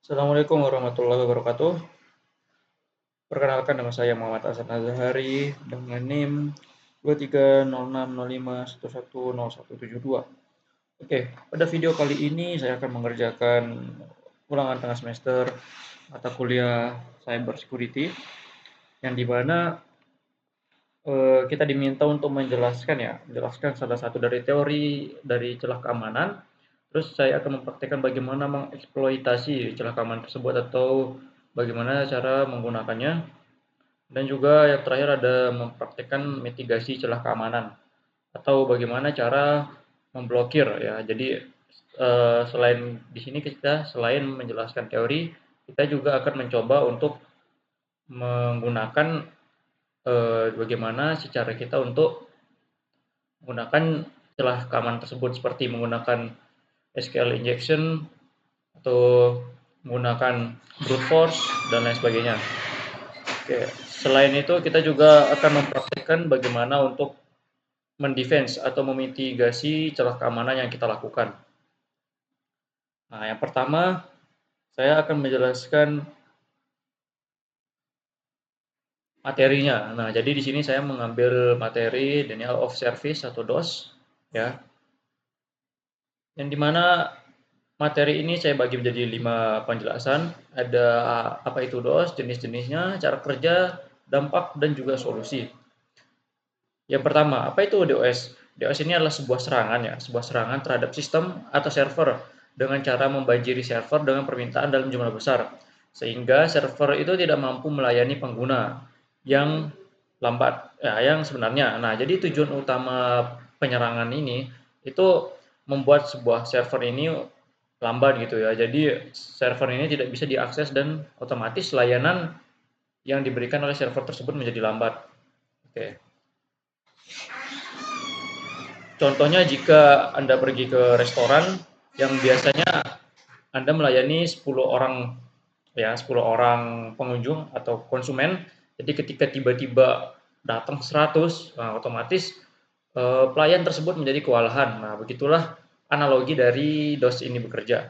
Assalamualaikum warahmatullahi wabarakatuh. Perkenalkan nama saya Muhammad Hasan Azhari dengan NIM 230605110172. Oke, pada video kali ini saya akan mengerjakan ulangan tengah semester mata kuliah Cyber Security yang dimana kita diminta untuk menjelaskan salah satu dari teori dari celah keamanan. Terus saya akan mempraktikkan bagaimana mengeksploitasi celah keamanan tersebut atau bagaimana cara menggunakannya. Dan juga yang terakhir ada mempraktikkan mitigasi celah keamanan atau bagaimana cara memblokir ya. Jadi selain di sini kita selain menjelaskan teori, kita juga akan mencoba untuk menggunakan bagaimana cara kita untuk menggunakan celah keamanan tersebut seperti menggunakan SQL injection atau menggunakan brute force dan lain sebagainya. Oke, selain itu kita juga akan mempraktikkan bagaimana untuk mendefense atau memitigasi celah keamanan yang kita lakukan. Nah, yang pertama saya akan menjelaskan materinya. Nah, jadi di sini saya mengambil materi Denial of Service atau DOS ya. Yang dimana materi ini saya bagi menjadi 5 penjelasan. Ada apa itu DOS, jenis-jenisnya, cara kerja, dampak dan juga solusi. Yang pertama, apa itu DOS? DOS ini adalah sebuah serangan ya, sebuah serangan terhadap sistem atau server dengan cara membanjiri server dengan permintaan dalam jumlah besar, sehingga server itu tidak mampu melayani pengguna yang lambat, ya, yang sebenarnya. Nah, jadi tujuan utama penyerangan ini itu membuat sebuah server ini lambat gitu ya. Jadi server ini tidak bisa diakses dan otomatis layanan yang diberikan oleh server tersebut menjadi lambat. Oke. Contohnya jika Anda pergi ke restoran yang biasanya Anda melayani 10 orang ya, 10 orang pengunjung atau konsumen. Jadi ketika tiba-tiba datang 100, nah otomatis pelayan tersebut menjadi kewalahan. Nah, begitulah analogi dari DOS ini bekerja.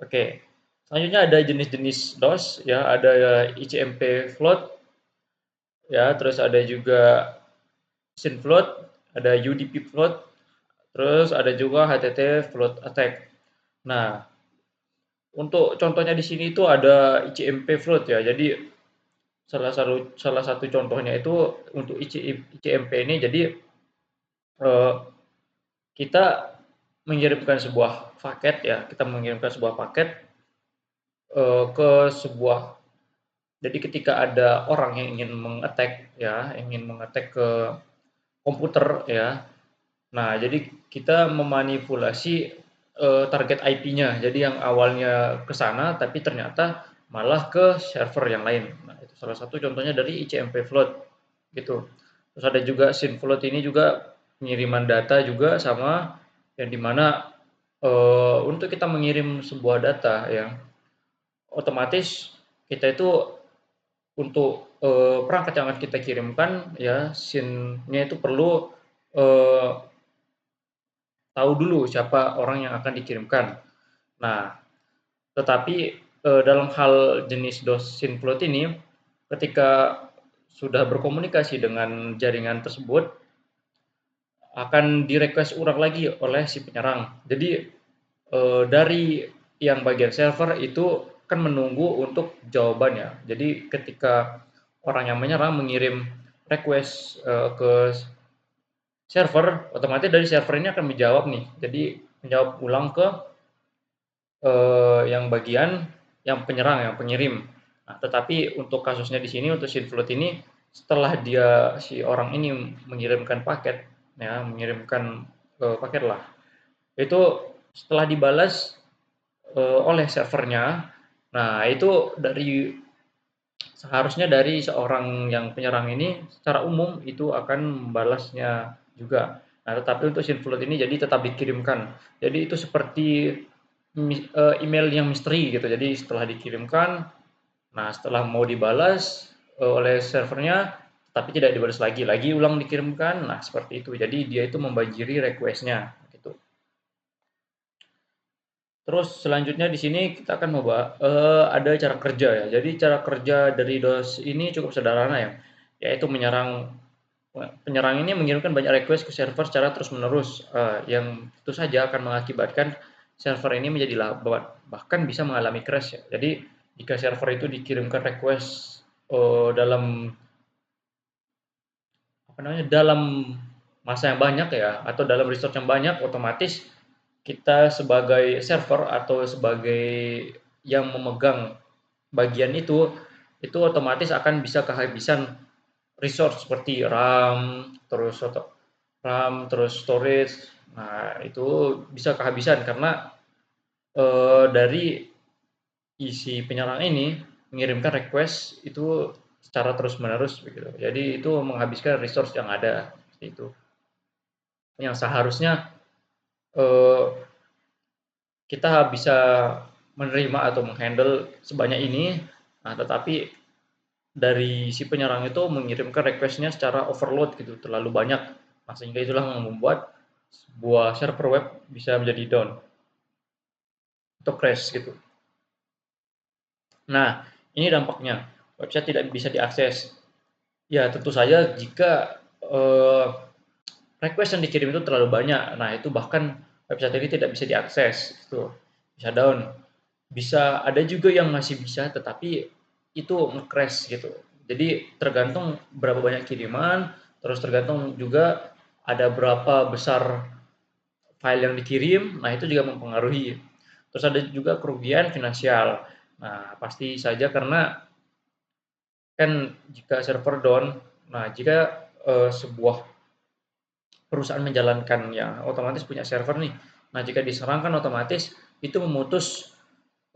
Oke. Selanjutnya ada jenis-jenis DOS ya, ada ICMP float ya, terus ada juga SYN float, ada UDP float, terus ada juga HTT float attack. Nah, untuk contohnya di sini itu ada ICMP float ya. Jadi salah satu contohnya itu untuk ICMP ini. Jadi eh, kita mengirimkan sebuah paket ya. Kita mengirimkan sebuah paket ke sebuah. Jadi ketika ada orang yang ingin mengetek ya, ingin mengetek ke komputer ya. Nah, jadi kita memanipulasi target IP-nya. Jadi yang awalnya ke sana, tapi ternyata malah ke server yang lain. Nah, itu salah satu contohnya dari ICMP float, gitu. Terus ada juga SYN float ini juga pengiriman data juga sama, yang dimana untuk kita mengirim sebuah data ya, otomatis kita itu untuk perangkat yang akan kita kirimkan ya, SYN-nya itu perlu eh, tahu dulu siapa orang yang akan dikirimkan. Nah, tetapi dalam hal jenis doxing float ini, ketika sudah berkomunikasi dengan jaringan tersebut, akan di-request ulang lagi oleh si penyerang. Jadi dari yang bagian server itu kan menunggu untuk jawabannya. Jadi ketika orang yang menyerang mengirim request ke server, otomatis dari server ini akan menjawab nih. Jadi menjawab ulang ke yang bagian yang penyerang, yang pengirim. Nah, tetapi untuk kasusnya di sini untuk SYN float ini setelah dia si orang ini mengirimkan paket ya, mengirimkan paket lah. Itu setelah dibalas oleh servernya. Nah, itu dari seharusnya dari seorang yang penyerang ini secara umum itu akan membalasnya juga. Nah, tetapi untuk SYN float ini jadi tetap dikirimkan. Jadi itu seperti email yang misteri gitu. Jadi setelah dikirimkan, nah setelah mau dibalas oleh servernya, tapi tidak dibalas lagi, lagi ulang dikirimkan. Nah seperti itu. Jadi dia itu membanjiri requestnya gitu. Terus selanjutnya di sini kita akan ada cara kerja ya. Jadi cara kerja dari DOS ini cukup sederhana ya, yaitu penyerang ini mengirimkan banyak request ke server secara terus-menerus, yang tentu saja akan mengakibatkan server ini menjadi lambat, bahkan bisa mengalami crash ya. Jadi jika server itu dikirimkan request, dalam dalam masa yang banyak ya, atau dalam resource yang banyak, otomatis kita sebagai server atau sebagai yang memegang bagian itu otomatis akan bisa kehabisan resource seperti RAM, terus storage. Nah, itu bisa kehabisan karena dari isi penyerang ini mengirimkan request itu secara terus-menerus begitu. Jadi itu menghabiskan resource yang ada seperti itu. Yang seharusnya eh, kita bisa menerima atau menghandle sebanyak ini, nah, tetapi dari si penyerang itu mengirimkan requestnya secara overload gitu, terlalu banyak. Nah, sehingga itulah yang membuat sebuah server web bisa menjadi down atau crash gitu. Nah, ini dampaknya. Website tidak bisa diakses. Ya, tentu saja jika request yang dikirim itu terlalu banyak. Nah, itu bahkan website ini tidak bisa diakses gitu. Bisa down. Bisa ada juga yang masih bisa tetapi itu nge-crash gitu. Jadi tergantung berapa banyak kiriman, terus tergantung juga ada berapa besar file yang dikirim, nah itu juga mempengaruhi. Terus ada juga kerugian finansial. Nah, pasti saja karena kan jika server down, nah jika sebuah perusahaan menjalankan yang otomatis punya server nih. Nah, jika diserang kan otomatis itu memutus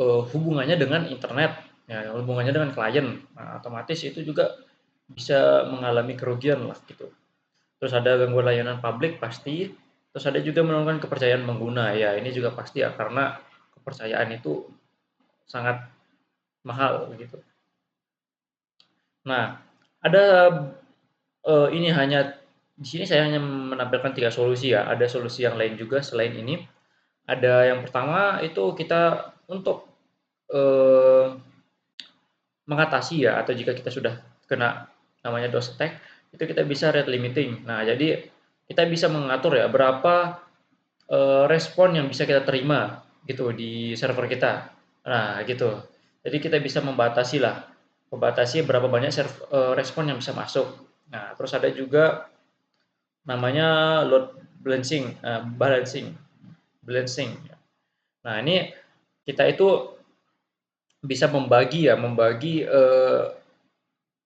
hubungannya dengan internet, ya hubungannya dengan klien. Nah, otomatis itu juga bisa mengalami kerugian lah gitu. Terus ada gangguan layanan publik pasti, terus ada juga menurunkan kepercayaan pengguna. Ya, ini juga pasti ya karena kepercayaan itu sangat mahal gitu. Nah, ada ini hanya di sini saya hanya menampilkan 3 solusi ya, ada solusi yang lain juga selain ini. Ada yang pertama itu kita untuk, eee, mengatasi ya atau jika kita sudah kena namanya DOS attack, itu kita bisa rate limiting. Nah, jadi kita bisa mengatur ya berapa, respon yang bisa kita terima gitu di server kita. Nah, gitu. Jadi kita bisa membatasi berapa banyak respon yang bisa masuk. Nah, terus ada juga namanya load balancing. Nah, ini kita itu bisa membagi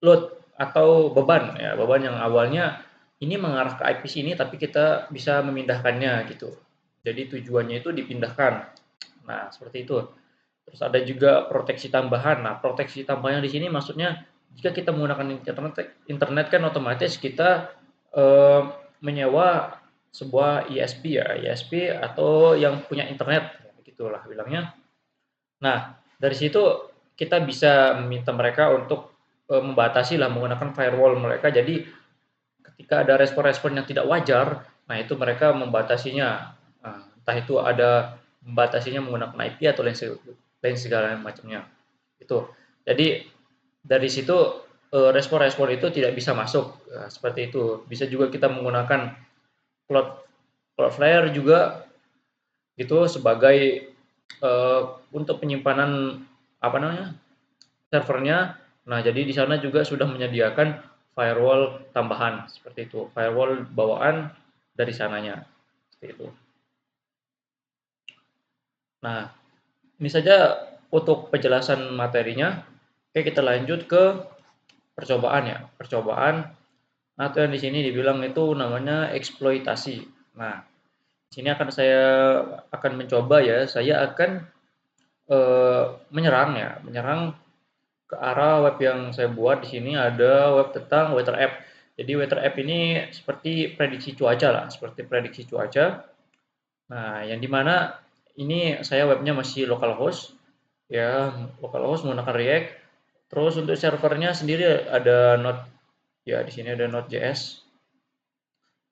load atau beban ya, beban yang awalnya ini mengarah ke IP sini tapi kita bisa memindahkannya gitu. Jadi tujuannya itu dipindahkan. Nah, seperti itu. Terus ada juga proteksi tambahan. Nah, proteksi tambahan di sini maksudnya jika kita menggunakan internet kan otomatis kita eh, menyewa sebuah ISP ya, ISP atau yang punya internet, gitulah bilangnya. Nah, dari situ kita bisa meminta mereka untuk membatasi lah menggunakan firewall mereka. Jadi ketika ada respon-respon yang tidak wajar, nah itu mereka membatasinya. Nah, entah itu ada membatasinya menggunakan IP atau lain segala macamnya. Itu. Jadi dari situ respon-respon itu tidak bisa masuk. Nah, seperti itu. Bisa juga kita menggunakan Cloud Cloudflare juga gitu sebagai untuk penyimpanan apa namanya servernya. Nah, jadi di sana juga sudah menyediakan firewall tambahan seperti itu, firewall bawaan dari sananya seperti itu. Nah, ini saja untuk penjelasan materinya. Oke, kita lanjut ke percobaan ya. Percobaan atau yang di sini dibilang itu namanya eksploitasi. Nah, sini akan mencoba ya, saya akan menyerang ke arah web yang saya buat. Di sini ada web tentang weather app. Jadi weather app ini seperti prediksi cuaca lah, seperti prediksi cuaca. Nah, yang dimana ini saya webnya masih localhost, ya localhost menggunakan React. Terus untuk servernya sendiri ada Node, ya di sini ada Node.js.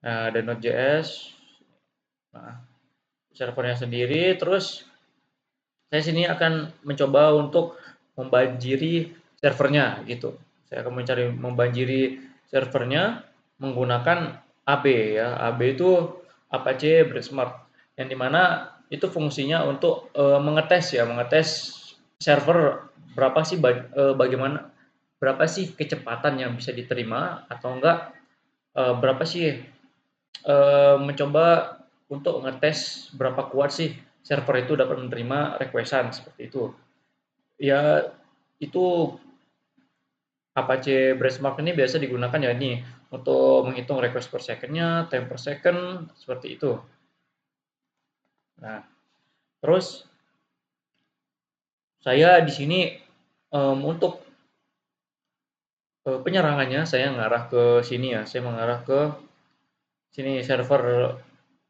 Nah, ada Node.js. Nah, servernya sendiri, terus saya sini akan mencoba untuk membanjiri servernya gitu. Saya akan mencari membanjiri servernya menggunakan AB ya. AB itu Apache Benchmark yang dimana itu fungsinya untuk mengetes ya, mengetes server berapa sih bagaimana berapa sih kecepatan yang bisa diterima atau enggak berapa sih mencoba untuk ngetes berapa kuat sih server itu dapat menerima requestan seperti itu. Ya itu Apache Benchmark ini biasa digunakan ya nih untuk menghitung request per second-nya, time per second seperti itu. Nah, terus saya di sini untuk penyerangannya saya mengarah ke sini ya, saya mengarah ke sini server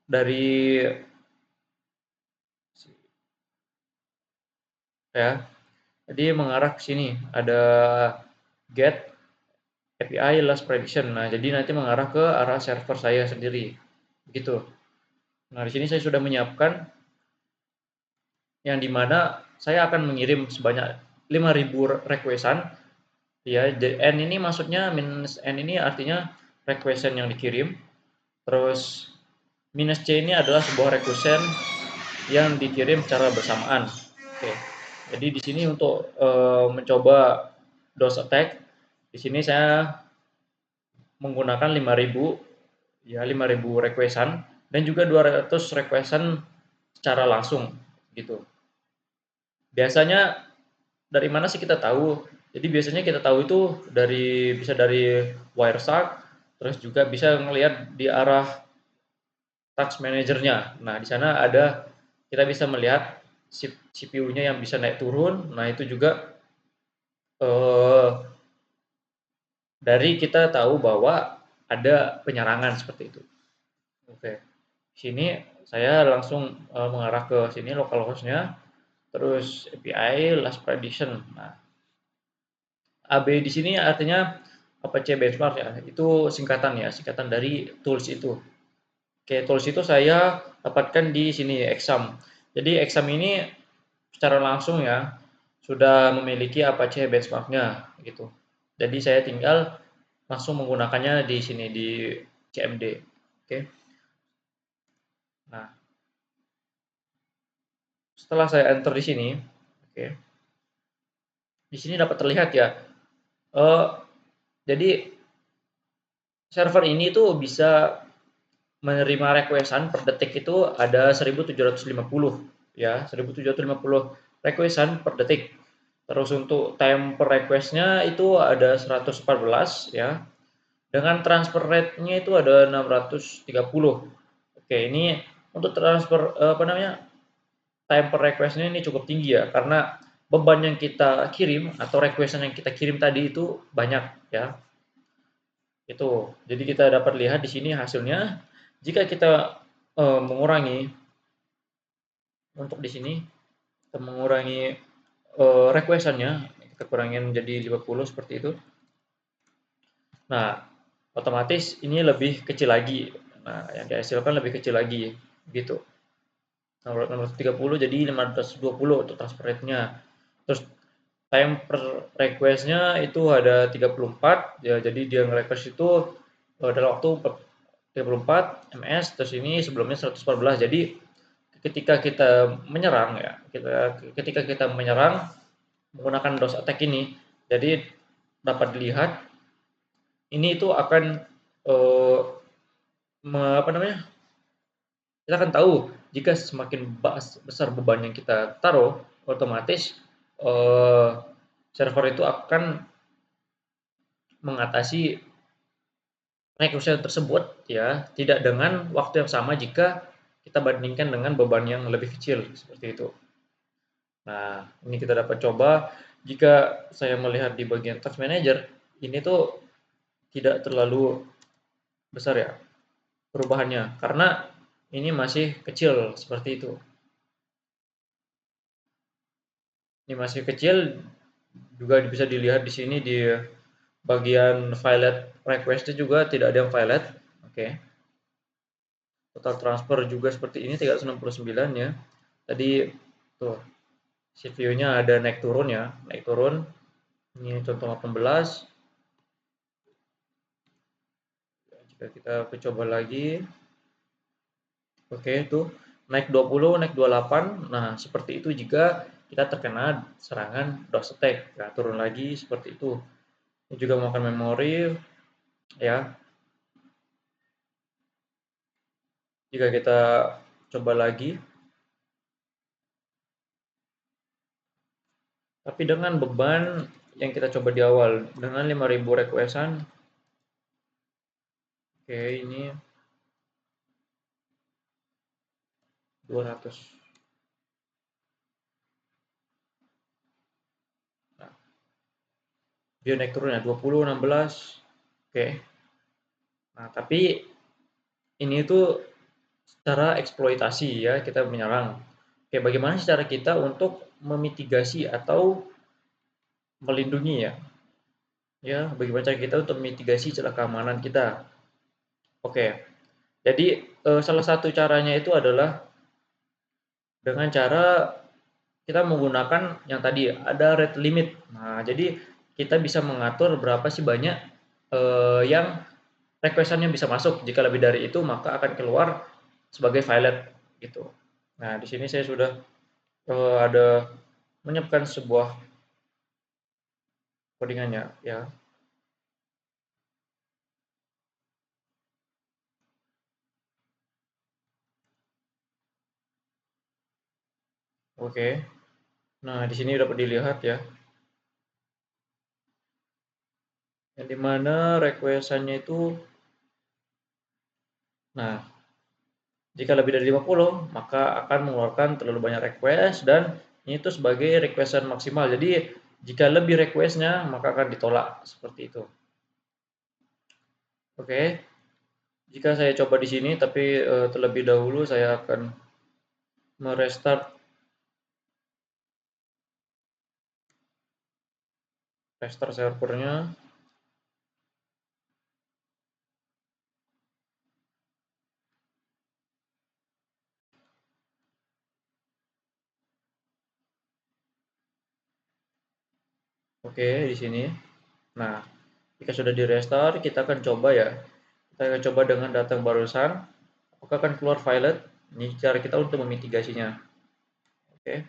dari ya. Jadi mengarah ke sini ada get API last prediction. Nah, jadi nanti mengarah ke arah server saya sendiri. Begitu. Nah, di sini saya sudah menyiapkan yang dimana saya akan mengirim sebanyak 5.000 requestan. Ya, n ini maksudnya minus n ini artinya requestan yang dikirim. Terus minus c ini adalah sebuah requestan yang dikirim secara bersamaan. Oke. Jadi di sini untuk mencoba DOS attack, di sini saya menggunakan 5.000 ya 5.000 requestan dan juga 200 requestan secara langsung gitu. Biasanya dari mana sih kita tahu? Jadi biasanya kita tahu itu bisa dari Wireshark, terus juga bisa ngelihat di arah task manajernya. Nah, di sana ada kita bisa melihat CPU-nya yang bisa naik turun. Nah, itu juga eh, dari kita tahu bahwa ada penyerangan seperti itu. Oke. Sini saya langsung mengarah ke sini localhost-nya, terus API last prediction. Nah, AB di sini artinya Apache Benchmark ya. Itu singkatan ya, singkatan dari tools itu. Oke, tools itu saya dapatkan di sini exam. Jadi exam ini secara langsung ya sudah memiliki Apache benchmark-nya gitu. Jadi saya tinggal langsung menggunakannya di sini di CMD. Oke. Nah, setelah saya enter di sini, oke. Di sini dapat terlihat ya. eh jadi server ini tuh bisa menerima requestan per detik itu ada 1.750 ya, 1.750 requestan per detik. Terus untuk time per requestnya itu ada 114 ya. Dengan transfer rate-nya itu ada 630. Oke, ini untuk transfer apa namanya? Time per request-nya ini cukup tinggi ya karena beban yang kita kirim atau request yang kita kirim tadi itu banyak ya. Itu. Jadi kita dapat lihat di sini hasilnya jika kita mengurangi untuk di sini kita mengurangi request-nya kita kurangin menjadi 50 seperti itu. Nah, otomatis ini lebih kecil lagi. Nah, yang dihasilkan lebih kecil lagi gitu. 630 jadi 520 untuk transfer rate-nya. Terus time per request-nya itu ada 34 ya, jadi dia nge-request itu dalam waktu 34 ms, terus ini sebelumnya 114. Jadi ketika kita menyerang ya, ketika kita menyerang menggunakan DOS attack ini, jadi dapat dilihat ini itu akan eh, apa namanya? Kita akan tahu jika semakin besar beban yang kita taruh, otomatis eh, server itu akan mengatasi request tersebut ya tidak dengan waktu yang sama jika kita bandingkan dengan beban yang lebih kecil seperti itu. Nah, ini kita dapat coba jika saya melihat di bagian task manager ini tuh tidak terlalu besar ya perubahannya karena ini masih kecil seperti itu. Ini masih kecil juga bisa dilihat di sini di bagian violet request juga tidak ada yang violet. Oke. Total transfer juga seperti ini 369 ya. Tadi tuh CPU-nya ada naik turun ya, naik turun. Ini contoh 18. Jika kita coba lagi, oke itu naik 20, naik 28. Nah, seperti itu jika kita terkena serangan DOS attack. Nah, turun lagi seperti itu. Ini juga memakan memori ya. Jika kita coba lagi, tapi dengan beban yang kita coba di awal dengan 5.000 requestan. Oke, ini 200. Nah, dia naik turun ya 20, 16. Oke. Nah, tapi ini tuh secara eksploitasi ya, kita menyerang. Oke, bagaimana cara kita untuk memitigasi atau melindungi ya? Ya, bagaimana cara kita untuk memitigasi celah keamanan kita? Oke, jadi salah satu caranya itu adalah dengan cara kita menggunakan yang tadi ada rate limit. Nah, jadi kita bisa mengatur berapa sih banyak yang requestannya bisa masuk. Jika lebih dari itu, maka akan keluar sebagai violet gitu. Nah, di sini saya sudah ada menyiapkan sebuah codingannya ya. Oke. Nah, di sini dapat dilihat ya. Yang dimana requestannya itu, nah, jika lebih dari 50, maka akan mengeluarkan terlalu banyak request dan ini tuh sebagai requestan maksimal. Jadi, jika lebih requestnya, maka akan ditolak seperti itu. Oke. Jika saya coba di sini, tapi terlebih dahulu saya akan restart servernya. Oke, di sini. Nah, jika sudah di restart, kita akan coba ya. Kita akan coba dengan data yang barusan, apakah akan keluar violet. Ini cara kita untuk memitigasinya. Oke.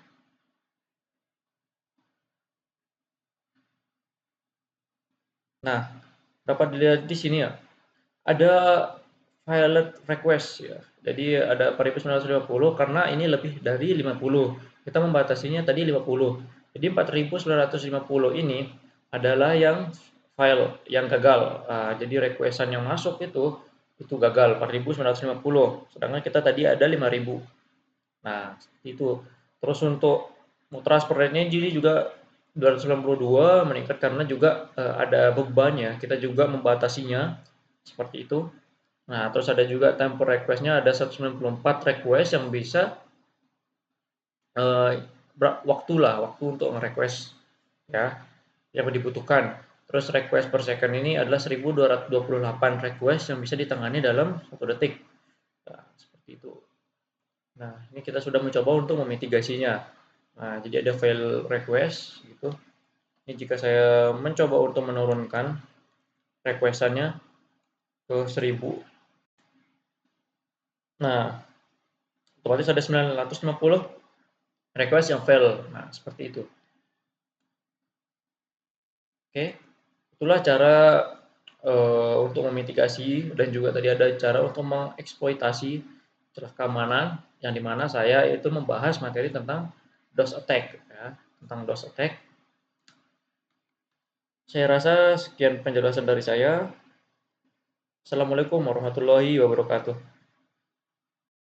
Nah, dapat dilihat di sini ya. Ada violet request ya. Jadi ada 4.950 karena ini lebih dari 50. Kita membatasinya tadi 50. Jadi 4.950 ini adalah yang file yang gagal. Jadi requestan yang masuk itu gagal 4.950. Sedangkan kita tadi ada 5.000. Nah, itu. Terus untuk transfer rate-nya jadi juga 292 meningkat karena juga ada bebannya. Kita juga membatasinya seperti itu. Nah, terus ada juga tempo request-nya ada 194 request yang bisa eh, waktu untuk nge-request ya yang dibutuhkan. Terus request per second ini adalah 1228 request yang bisa ditangani dalam 1 detik. Nah, seperti itu. Nah, ini kita sudah mencoba untuk memitigasinya. Nah, jadi ada fail request gitu. Ini jika saya mencoba untuk menurunkan requestannya ke 1000. Nah, otomatis ada 950 request yang fail. Nah, seperti itu. Oke, itulah cara untuk memitigasi dan juga tadi ada cara untuk mengeksploitasi celah keamanan yang dimana saya itu membahas materi tentang DOS attack ya, tentang DOS attack. Saya rasa sekian penjelasan dari saya. Assalamualaikum warahmatullahi wabarakatuh.